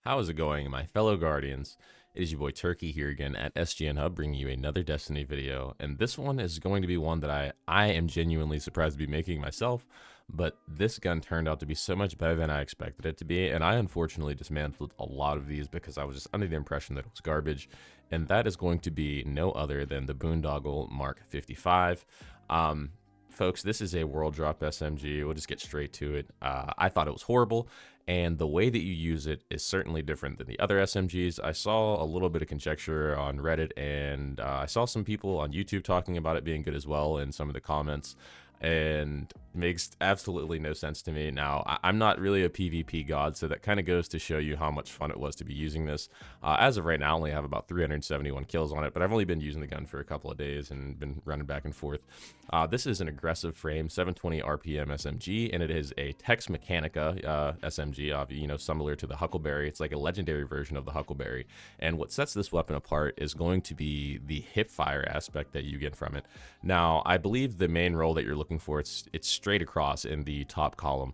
How is it going, my fellow Guardians? It is your boy Turkey here again at SGN Hub, bringing you another Destiny video. And this one is going to be one that I am genuinely surprised to be making myself, but this gun turned out to be so much better than I expected it to be. And I unfortunately dismantled a lot of these because I was just under the impression that it was garbage. And that is going to be no other than the Boondoggle Mark 55. Folks, this is a world drop SMG. We'll just get straight to it. I thought it was horrible, and the way that you use it is certainly different than the other SMGs. I saw a little bit of conjecture on Reddit, and I saw some people on YouTube talking about it being good as well in some of the comments, and makes absolutely no sense to me. Now, I'm not really a PvP god, so that kind of goes to show you how much fun it was to be using this. As of right now, I only have about 371 kills on it, but I've only been using the gun for a couple of days and been running back and forth. This is an aggressive frame 720 RPM SMG, and it is a Tex Mechanica SMG, similar to the Huckleberry. It's like a legendary version of the Huckleberry, and what sets this weapon apart is going to be the hip fire aspect that you get from it. Now, I believe the main role that you're looking for, it's straight across in the top column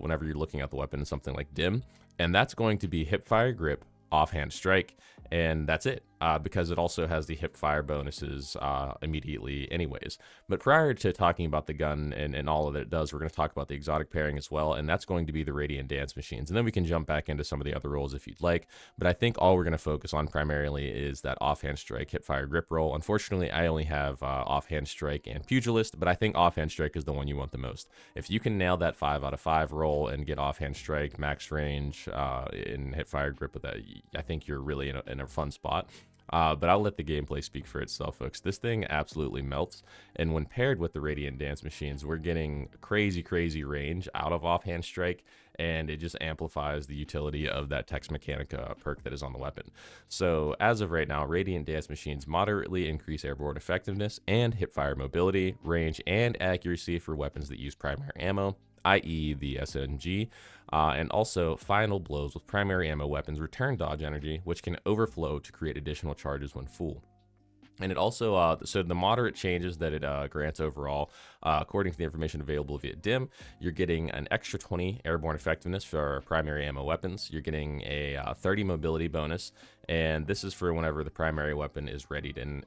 whenever you're looking at the weapon in something like dim, and that's going to be hip fire grip, offhand strike, and that's it, because it also has the hip fire bonuses immediately anyways. But prior to talking about the gun and all that it does, we're going to talk about the exotic pairing as well, and that's going to be the Radiant Dance Machines, and then we can jump back into some of the other roles if you'd like. But I think all we're going to focus on primarily is that offhand strike, hip fire grip role. Unfortunately, I only have offhand strike and Pugilist, but I think offhand strike is the one you want the most. If you can nail that 5 out of 5 roll and get offhand strike, max range, and hip fire grip with that, I think you're really in a fun spot. But I'll let the gameplay speak for itself, folks. This thing absolutely melts, and when paired with the Radiant Dance Machines, we're getting crazy range out of offhand strike, and it just amplifies the utility of that Tex Mechanica perk that is on the weapon. So as of right now, Radiant Dance Machines moderately increase airborne effectiveness and hipfire mobility, range, and accuracy for weapons that use primary ammo, i.e. the SMG, and also final blows with primary ammo weapons return dodge energy, which can overflow to create additional charges when full. And it also, so the moderate changes that it grants overall, according to the information available via DIM, you're getting an extra 20 airborne effectiveness for primary ammo weapons. You're getting a 30 mobility bonus, and this is for whenever the primary weapon is readied and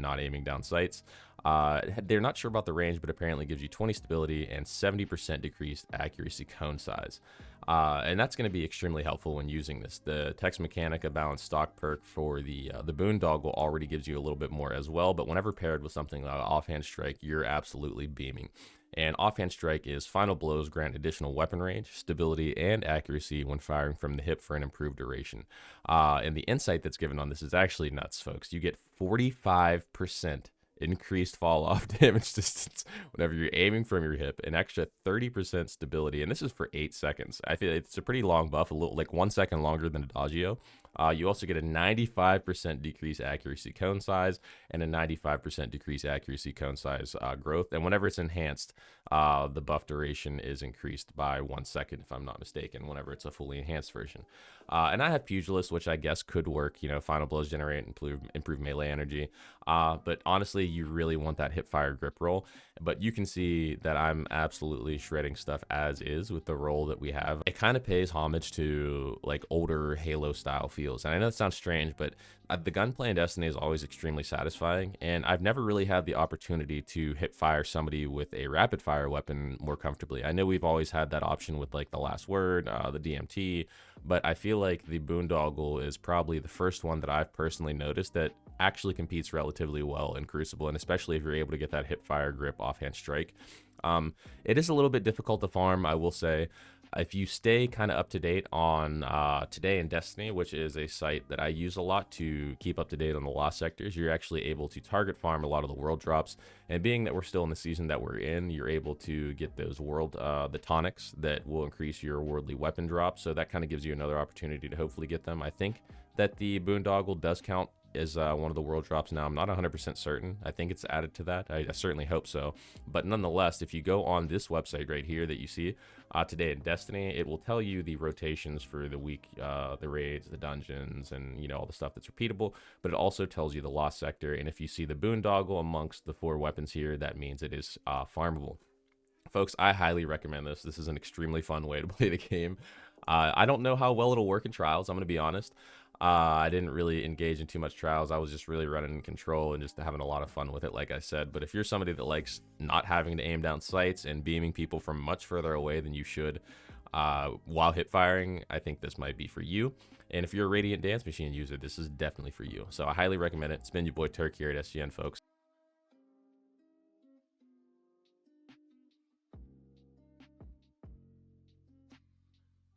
not aiming down sights. They're not sure about the range, but apparently gives you 20 stability and 70% decreased accuracy cone size. And that's going to be extremely helpful when using this. The Tex Mechanica balanced stock perk for the Boondoggle already gives you a little bit more as well, but whenever paired with something like offhand strike, you're absolutely beaming. And offhand strike is final blows grant additional weapon range, stability, and accuracy when firing from the hip for an improved duration. And the insight that's given on this is actually nuts, folks. You get 45% increased fall off damage distance whenever you're aiming from your hip, an extra 30% stability, and this is for 8 seconds. I feel it's a pretty long buff, a little like 1 second longer than Adagio. You also get a 95% decrease accuracy cone size and a 95% decrease accuracy cone size growth. And whenever it's enhanced, the buff duration is increased by 1 second, if I'm not mistaken, whenever it's a fully enhanced version. And I have Pugilist, which I guess could work. Final blows generate improve melee energy. But honestly, you really want that hip fire grip roll. But you can see that I'm absolutely shredding stuff as is with the roll that we have. It kind of pays homage to like older Halo style feels. And I know it sounds strange, but the gunplay in Destiny is always extremely satisfying, and I've never really had the opportunity to hip fire somebody with a rapid fire weapon more comfortably. I know we've always had that option with like the Last Word, the DMT, but I feel like the Boondoggle is probably the first one that I've personally noticed that actually competes relatively well in Crucible, and especially if you're able to get that hip fire grip offhand strike. It is a little bit difficult to farm, I will say. If you stay kind of up to date on Today in Destiny, which is a site that I use a lot to keep up to date on the lost sectors, you're actually able to target farm a lot of the world drops. And being that we're still in the season that we're in, you're able to get those the tonics that will increase your worldly weapon drops. So that kind of gives you another opportunity to hopefully get them. I think that the Boondoggle does count is one of the world drops now. I'm not 100% certain. I think it's added to that. I certainly hope so. But nonetheless, if you go on this website right here that you see, Today in Destiny, it will tell you the rotations for the week, the raids, the dungeons, and all the stuff that's repeatable. But it also tells you the lost sector. And if you see the Boondoggle amongst the 4 weapons here, that means it is farmable. Folks, I highly recommend this. This is an extremely fun way to play the game. I don't know how well it'll work in trials, I'm going to be honest. I didn't really engage in too much trials. I was just really running in control and just having a lot of fun with it, like I said. But if you're somebody that likes not having to aim down sights and beaming people from much further away than you should while hip firing, I think this might be for you. And if you're a Radiant Dance Machine user, this is definitely for you. So I highly recommend it. It's been your boy Turk here at SGN, folks.